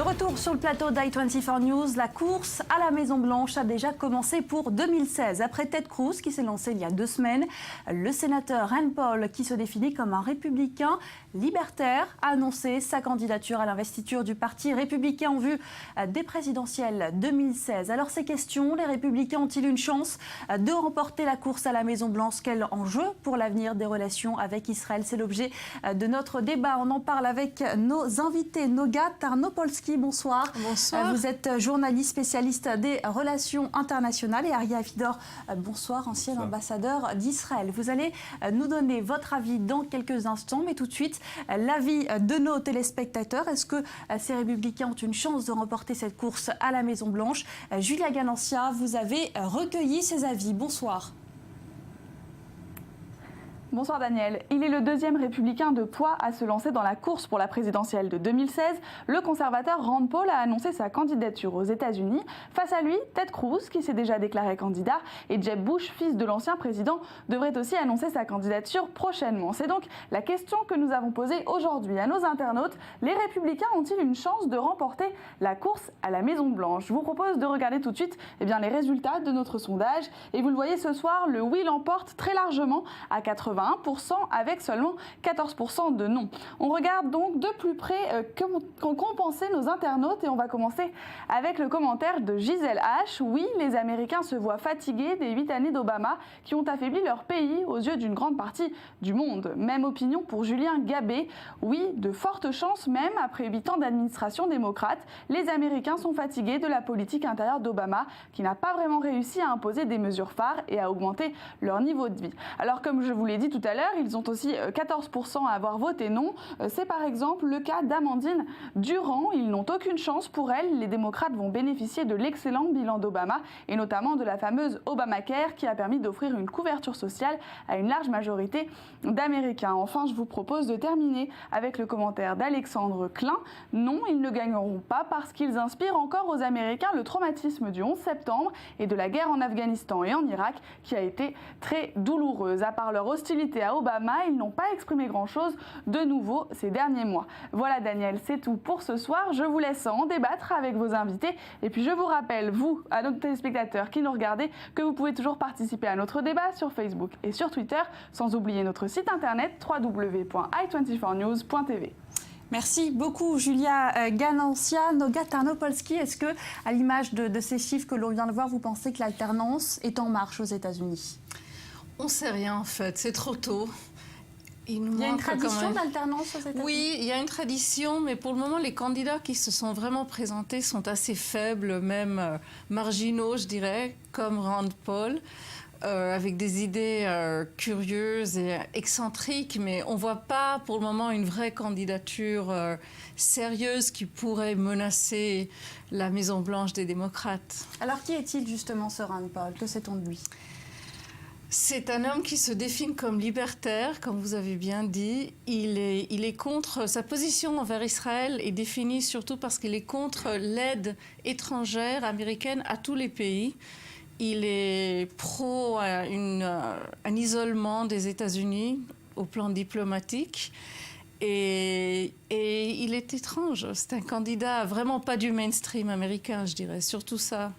retour sur le plateau d'i24 News. La course à la Maison-Blanche a déjà commencé pour 2016. Après Ted Cruz, qui s'est lancé il y a 2 semaines, le sénateur Rand Paul, qui se définit comme un républicain libertaire, a annoncé sa candidature à l'investiture du Parti républicain en vue des présidentielles 2016. Alors ces questions, les républicains ont-ils une chance de remporter la course à la Maison-Blanche? Quel enjeu pour l'avenir des relations avec Israël? C'est l'objet de notre débat. On en parle avec nos invités. Noga Tarnopolsky, bonsoir. Bonsoir. Vous êtes journaliste spécialiste des relations internationales. Et Aria Avidor, bonsoir, ancien ambassadeur d'Israël. Vous allez nous donner votre avis dans quelques instants, mais tout de suite, l'avis de nos téléspectateurs. Est-ce que ces républicains ont une chance de remporter cette course à la Maison-Blanche? Julia Ganancia, vous avez recueilli ces avis. Bonsoir. Bonsoir Daniel. Il est le deuxième républicain de poids à se lancer dans la course pour la présidentielle de 2016. Le conservateur Rand Paul a annoncé sa candidature aux États-Unis. Face à lui, Ted Cruz, qui s'est déjà déclaré candidat, et Jeb Bush, fils de l'ancien président, devrait aussi annoncer sa candidature prochainement. C'est donc la question que nous avons posée aujourd'hui à nos internautes. Les républicains ont-ils une chance de remporter la course à la Maison-Blanche? Je vous propose de regarder tout de suite les résultats de notre sondage. Et vous le voyez ce soir, le oui l'emporte très largement à 81%, avec seulement 14% de non. On regarde donc de plus près qu'ont pensé nos internautes et on va commencer avec le commentaire de Gisèle H. Oui, les Américains se voient fatigués des 8 années d'Obama qui ont affaibli leur pays aux yeux d'une grande partie du monde. Même opinion pour Julien Gabé. Oui, de fortes chances même, après 8 ans d'administration démocrate, les Américains sont fatigués de la politique intérieure d'Obama qui n'a pas vraiment réussi à imposer des mesures phares et à augmenter leur niveau de vie. Alors comme je vous l'ai dit tout à l'heure, ils ont aussi 14% à avoir voté non. C'est par exemple le cas d'Amandine Durand. Ils n'ont aucune chance pour elle. Les démocrates vont bénéficier de l'excellent bilan d'Obama et notamment de la fameuse Obamacare qui a permis d'offrir une couverture sociale à une large majorité d'Américains. Enfin, je vous propose de terminer avec le commentaire d'Alexandre Klein. Non, ils ne gagneront pas parce qu'ils inspirent encore aux Américains le traumatisme du 11 septembre et de la guerre en Afghanistan et en Irak qui a été très douloureuse. À part leur hostilité à Obama, ils n'ont pas exprimé grand-chose de nouveau ces derniers mois. Voilà Daniel, c'est tout pour ce soir. Je vous laisse en débattre avec vos invités. Et puis je vous rappelle, vous, à nos téléspectateurs qui nous regardez, que vous pouvez toujours participer à notre débat sur Facebook et sur Twitter, sans oublier notre site internet www.i24news.tv. Merci beaucoup Julia Ganancia. Noga Tarnopolsky, est-ce que, à l'image de ces chiffres que l'on vient de voir, vous pensez que l'alternance est en marche aux États-Unis? On ne sait rien en fait, c'est trop tôt. Il y a une tradition d'alternance aux États-Unis? Oui, il y a une tradition, mais pour le moment, les candidats qui se sont vraiment présentés sont assez faibles, même marginaux, je dirais, comme Rand Paul, avec des idées curieuses et excentriques, mais on ne voit pas pour le moment une vraie candidature sérieuse qui pourrait menacer la Maison-Blanche des démocrates. Alors qui est-il justement ce Rand Paul? Que sait-on de lui? C'est un homme qui se définit comme libertaire, comme vous avez bien dit. Il est contre, sa position envers Israël est définie surtout parce qu'il est contre l'aide étrangère américaine à tous les pays. Il est pro un isolement des États-Unis au plan diplomatique. Et il est étrange. C'est un candidat vraiment pas du mainstream américain, je dirais, surtout ça.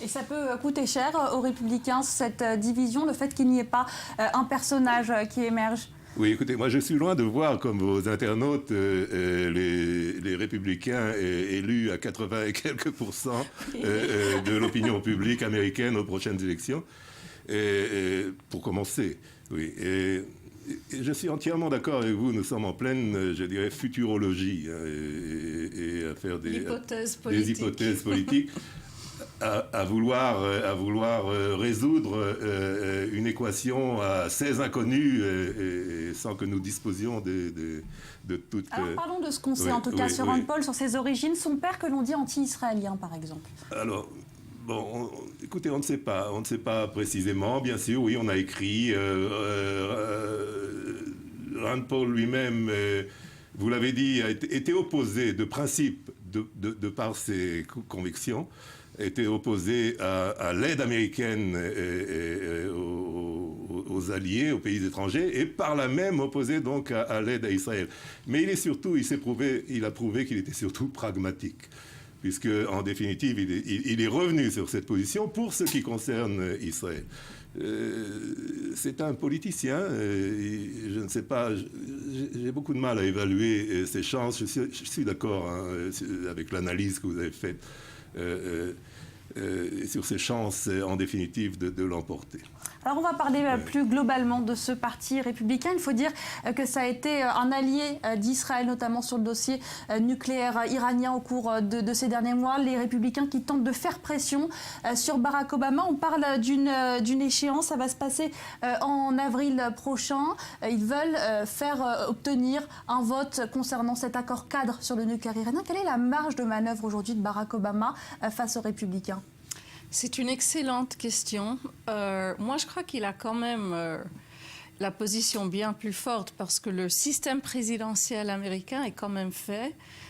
Et ça peut coûter cher aux Républicains, cette division, le fait qu'il n'y ait pas un personnage qui émerge? Oui, écoutez, moi je suis loin de voir comme vos internautes les républicains élus à 80 et quelques pourcents de l'opinion publique américaine aux prochaines élections. Pour commencer, oui. Et je suis entièrement d'accord avec vous, nous sommes en pleine, je dirais, futurologie et à faire des hypothèses politiques. À vouloir résoudre une équation à 16 inconnus et sans que nous disposions de toutes... Alors parlons de ce qu'on sait en tout cas sur Rand Paul, sur ses origines. Son père que l'on dit anti-israélien par exemple. Alors, bon, écoutez, on ne sait pas précisément. Bien sûr, oui, on a écrit. Rand Paul lui-même, vous l'avez dit, était opposé de principe de par ses convictions, était opposé à l'aide américaine aux aux alliés, aux pays étrangers, et par là même opposé donc à l'aide à Israël. Mais il a prouvé qu'il était surtout pragmatique, puisque en définitive, il est revenu sur cette position pour ce qui concerne Israël. C'est un politicien, je ne sais pas, j'ai beaucoup de mal à évaluer ses chances. Je suis d'accord avec l'analyse que vous avez faite sur ses chances, en définitive, de l'emporter. Alors on va parler plus globalement de ce parti républicain. Il faut dire que ça a été un allié d'Israël, notamment sur le dossier nucléaire iranien au cours de ces derniers mois. Les républicains qui tentent de faire pression sur Barack Obama. On parle d'une échéance, ça va se passer en avril prochain. Ils veulent faire obtenir un vote concernant cet accord cadre sur le nucléaire iranien. Quelle est la marge de manœuvre aujourd'hui de Barack Obama face aux républicains ? C'est une excellente question. Moi, je crois qu'il a quand même la position bien plus forte parce que le système présidentiel américain est quand même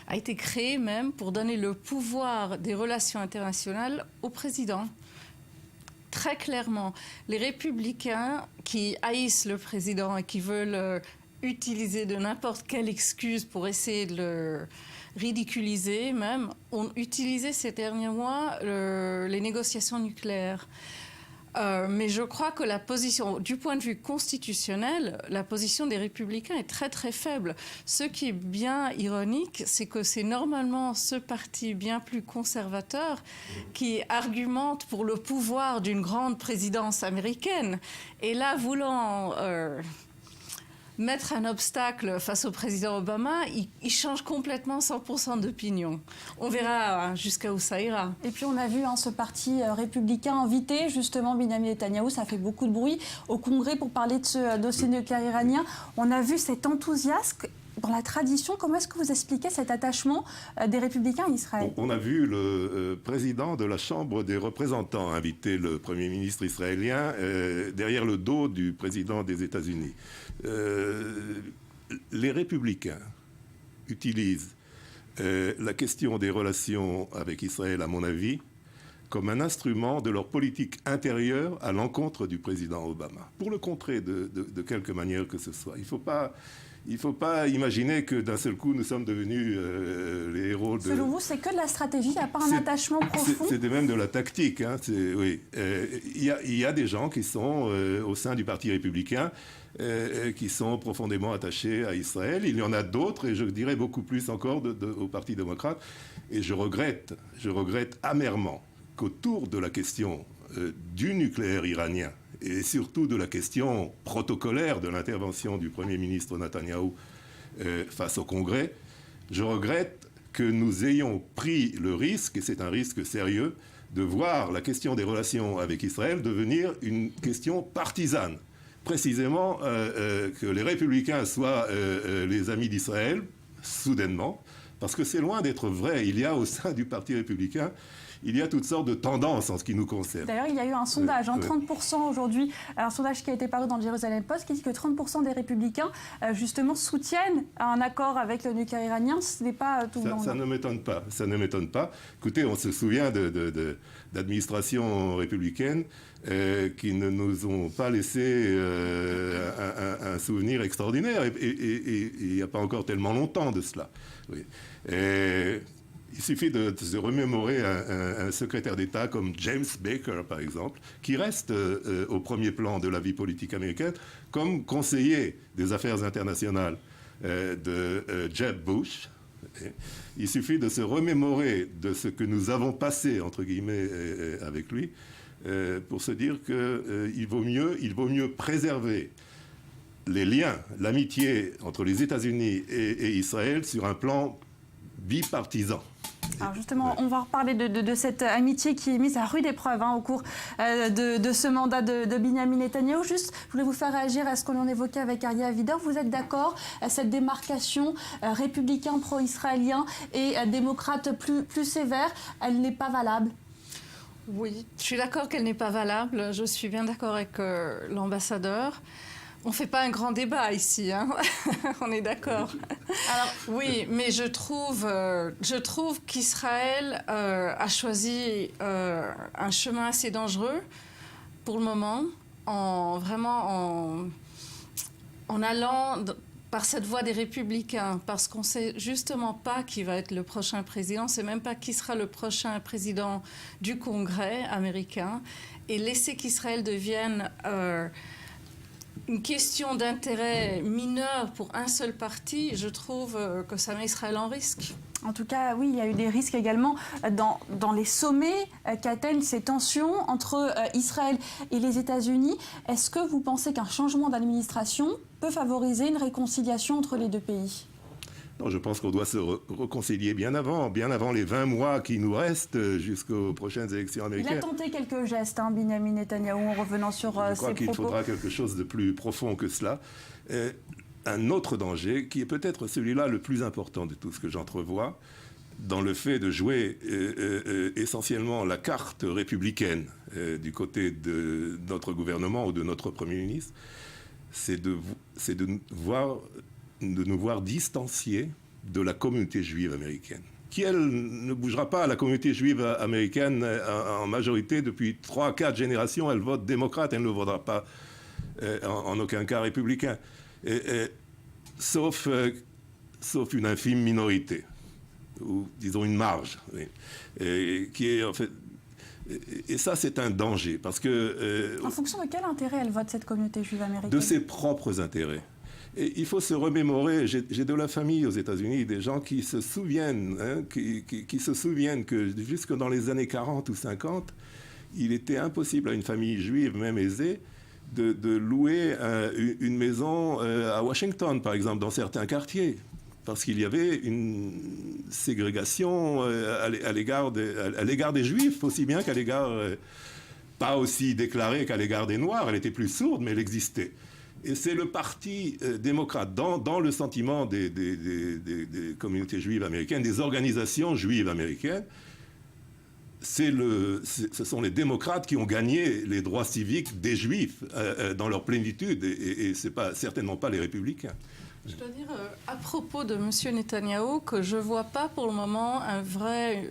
a été créé même pour donner le pouvoir des relations internationales au président. Très clairement, les républicains qui haïssent le président et qui veulent utiliser de n'importe quelle excuse pour essayer de le ridiculisés même, ont utilisé ces derniers mois les négociations nucléaires. Mais je crois que la position, du point de vue constitutionnel, la position des républicains est très très faible. Ce qui est bien ironique, c'est que c'est normalement ce parti bien plus conservateur qui argumente pour le pouvoir d'une grande présidence américaine. Et là, voulant mettre un obstacle face au président Obama, il change complètement 100% d'opinion. On verra jusqu'à où ça ira. Et puis on a vu ce parti républicain inviter justement Benyamin Netanyahou, ça fait beaucoup de bruit, au Congrès pour parler de ce dossier nucléaire iranien. On a vu cet enthousiasme dans la tradition. Comment est-ce que vous expliquez cet attachement des républicains à Israël ? On a vu le président de la Chambre des représentants inviter le Premier ministre israélien derrière le dos du président des États-Unis. Les républicains utilisent la question des relations avec Israël, à mon avis, comme un instrument de leur politique intérieure à l'encontre du président Obama, pour le contrer de quelque manière que ce soit. Il ne faut pas imaginer que d'un seul coup, nous sommes devenus les héros de... Selon vous, c'est que de la stratégie, il n'y a pas un attachement profond ? C'est même de la tactique. Hein, oui. Il y a des gens qui sont au sein du Parti républicain qui sont profondément attachés à Israël. Il y en a d'autres, et je dirais beaucoup plus encore au Parti démocrate. Et je regrette amèrement qu'autour de la question du nucléaire iranien, et surtout de la question protocolaire de l'intervention du Premier ministre Netanyahou face au Congrès, je regrette que nous ayons pris le risque, et c'est un risque sérieux, de voir la question des relations avec Israël devenir une question partisane. Précisément que les républicains soient les amis d'Israël, soudainement, parce que c'est loin d'être vrai. Il y a au sein du Parti républicain, il y a toutes sortes de tendances en ce qui nous concerne. D'ailleurs, il y a eu un sondage, 30% aujourd'hui, un sondage qui a été paru dans le Jerusalem Post, qui dit que 30% des républicains, justement, soutiennent un accord avec le nucléaire iranien. Ce n'est pas tout le monde. Ça ne m'étonne pas. Écoutez, on se souvient d'administrations républicaines qui ne nous ont pas laissé un souvenir extraordinaire. Et il n'y a pas encore tellement longtemps de cela. Oui. Il suffit de se remémorer un secrétaire d'État comme James Baker, par exemple, qui reste au premier plan de la vie politique américaine comme conseiller des affaires internationales de Jeb Bush. Il suffit de se remémorer de ce que nous avons passé, entre guillemets, avec lui, pour se dire qu'il vaut mieux préserver les liens, l'amitié entre les États-Unis et Israël sur un plan bipartisan. Alors justement, on va reparler de cette amitié qui est mise à rude épreuve au cours de ce mandat de Benyamin Netanyahou. Juste, je voulais vous faire réagir à ce qu'on en évoquait avec Aryeh Avidor. Vous êtes d'accord, cette démarcation républicain pro-israélien et démocrate plus sévère, elle n'est pas valable ? Oui, je suis d'accord qu'elle n'est pas valable. Je suis bien d'accord avec l'ambassadeur. On ne fait pas un grand débat ici, hein. On est d'accord. Alors oui, mais je trouve qu'Israël a choisi un chemin assez dangereux pour le moment. en allant par cette voie des républicains, parce qu'on ne sait justement pas qui va être le prochain président, on ne sait même pas qui sera le prochain président du Congrès américain, et laisser qu'Israël devienne une question d'intérêt mineur pour un seul parti, je trouve que ça met Israël en risque. En tout cas, oui, il y a eu des risques également dans les sommets qu'atteignent ces tensions entre Israël et les États-Unis. Est-ce que vous pensez qu'un changement d'administration peut favoriser une réconciliation entre les deux pays ? Non, je pense qu'on doit se réconcilier bien avant les 20 mois qui nous restent jusqu'aux prochaines élections américaines. Il a tenté quelques gestes, Benjamin Netanyahou, en revenant sur ses propos. Je crois qu'il faudra quelque chose de plus profond que cela. Un autre danger, qui est peut-être celui-là le plus important de tout ce que j'entrevois, dans le fait de jouer essentiellement la carte républicaine du côté de notre gouvernement ou de notre Premier ministre, c'est de nous voir distanciés de la communauté juive américaine, qui, elle, ne bougera pas. La communauté juive américaine, en majorité, depuis 3-4 générations, elle vote démocrate, elle ne votera pas en aucun cas républicain. Sauf une infime minorité, ou disons une marge, oui, qui est en fait. Et ça, c'est un danger, parce que. En fonction de quel intérêt elle vote, cette communauté juive américaine ? De ses propres intérêts. Et il faut se remémorer, j'ai de la famille aux États-Unis, des gens qui se souviennent, qui se souviennent que jusque dans les années 40 ou 50, il était impossible à une famille juive, même aisée, de louer une maison à Washington, par exemple, dans certains quartiers, parce qu'il y avait une ségrégation à l'égard des Juifs, aussi bien qu'à l'égard, pas aussi déclarée qu'à l'égard des Noirs, elle était plus sourde, mais elle existait. Et c'est le parti démocrate, dans le sentiment des communautés juives américaines, des organisations juives américaines, ce sont les démocrates qui ont gagné les droits civiques des Juifs dans leur plénitude, et ce n'est certainement pas les républicains. Je dois dire, à propos de M. Netanyahou, que je ne vois pas pour le moment un vrai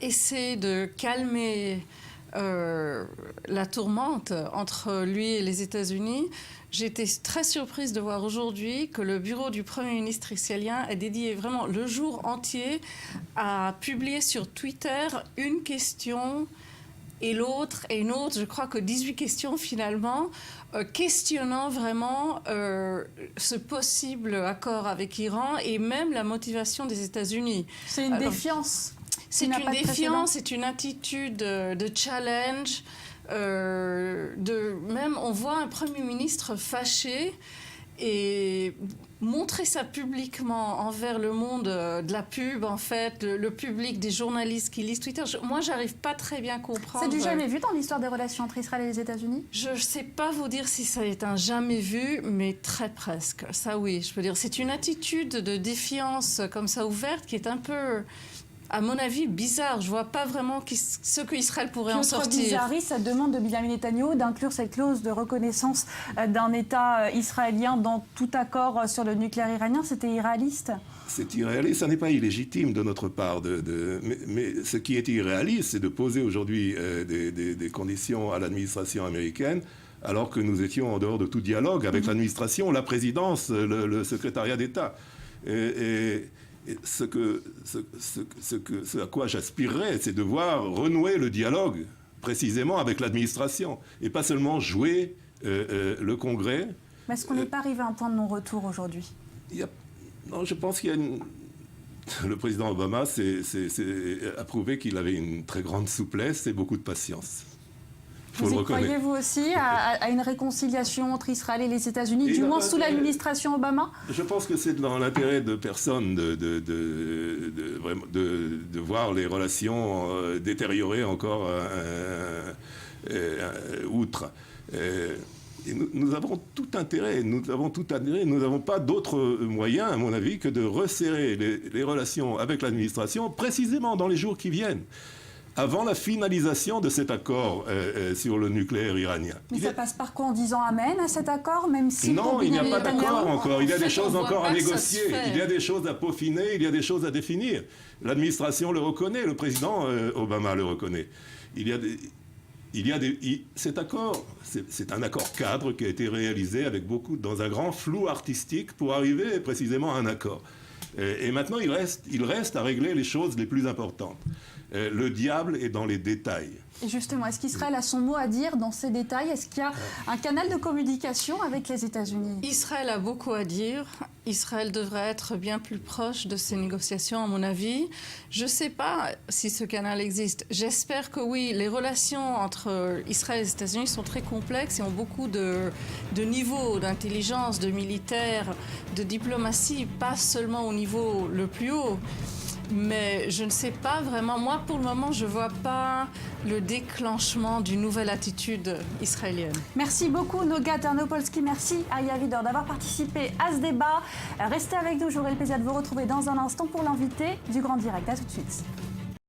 essai de calmer la tourmente entre lui et les États-Unis. J'ai été très surprise de voir aujourd'hui que le bureau du Premier ministre israélien est dédié vraiment le jour entier à publier sur Twitter une question et l'autre et une autre. Je crois que 18 questions finalement, questionnant vraiment ce possible accord avec l'Iran et même la motivation des États-Unis. C'est une défiance. C'est une défiance, c'est une attitude de challenge. Même on voit un Premier ministre fâché et montrer ça publiquement envers le monde de la pub, en fait, le public, des journalistes qui lisent Twitter. Moi, j'arrive pas très bien à comprendre. C'est du jamais vu dans l'histoire des relations entre Israël et les États-Unis ? Je ne sais pas vous dire si ça est un jamais vu, mais très presque. Ça, oui, je peux dire. C'est une attitude de défiance comme ça ouverte qui est un peu, à mon avis, bizarre. Je ne vois pas vraiment ce qu'Israël pourrait en sortir. Bizarre, ça demande de Benjamin Netanyahou d'inclure cette clause de reconnaissance d'un État israélien dans tout accord sur le nucléaire iranien. C'était irréaliste ? C'est irréaliste, ça n'est pas illégitime de notre part. Mais ce qui est irréaliste, c'est de poser aujourd'hui des conditions à l'administration américaine alors que nous étions en dehors de tout dialogue avec l'administration, la présidence, le secrétariat d'État. Ce à quoi j'aspirerais, c'est de voir renouer le dialogue précisément avec l'administration et pas seulement jouer le Congrès. Mais est-ce qu'on n'est pas arrivé à un point de non-retour aujourd'hui ? Non, je pense qu'il y a le président Obama a prouvé qu'il avait une très grande souplesse et beaucoup de patience. Vous y croyez-vous aussi à une réconciliation entre Israël et les États-Unis, du moins sous l'administration Obama ? Je pense que c'est dans l'intérêt de personne de voir les relations détériorer encore outre. Et nous avons tout intérêt, nous n'avons pas d'autre moyen, à mon avis, que de resserrer les relations avec l'administration, précisément dans les jours qui viennent, avant la finalisation de cet accord sur le nucléaire iranien. Mais ça passe par quoi, en disant amen à cet accord, même si... Non, il n'y a pas d'accord encore. Il y a des choses encore à négocier. Il y a des choses à peaufiner, il y a des choses à définir. L'administration le reconnaît, le président Obama le reconnaît. Il y a cet accord, c'est un accord cadre qui a été réalisé avec dans un grand flou artistique pour arriver précisément à un accord. Et maintenant, il reste à régler les choses les plus importantes. Le diable est dans les détails. Et justement, est-ce qu'Israël a son mot à dire dans ces détails? Est-ce qu'il y a un canal de communication avec les États-Unis? Israël a beaucoup à dire. Israël devrait être bien plus proche de ces négociations, à mon avis. Je ne sais pas si ce canal existe. J'espère que oui. Les relations entre Israël et les États-Unis sont très complexes et ont beaucoup de niveaux d'intelligence, de militaire, de diplomatie, pas seulement au niveau le plus haut. Mais je ne sais pas vraiment. Moi, pour le moment, je ne vois pas le déclenchement d'une nouvelle attitude israélienne. Merci beaucoup, Noga Ternopolski. Merci à Yavidor d'avoir participé à ce débat. Restez avec nous. J'aurai le plaisir de vous retrouver dans un instant pour l'invité du Grand Direct. À tout de suite.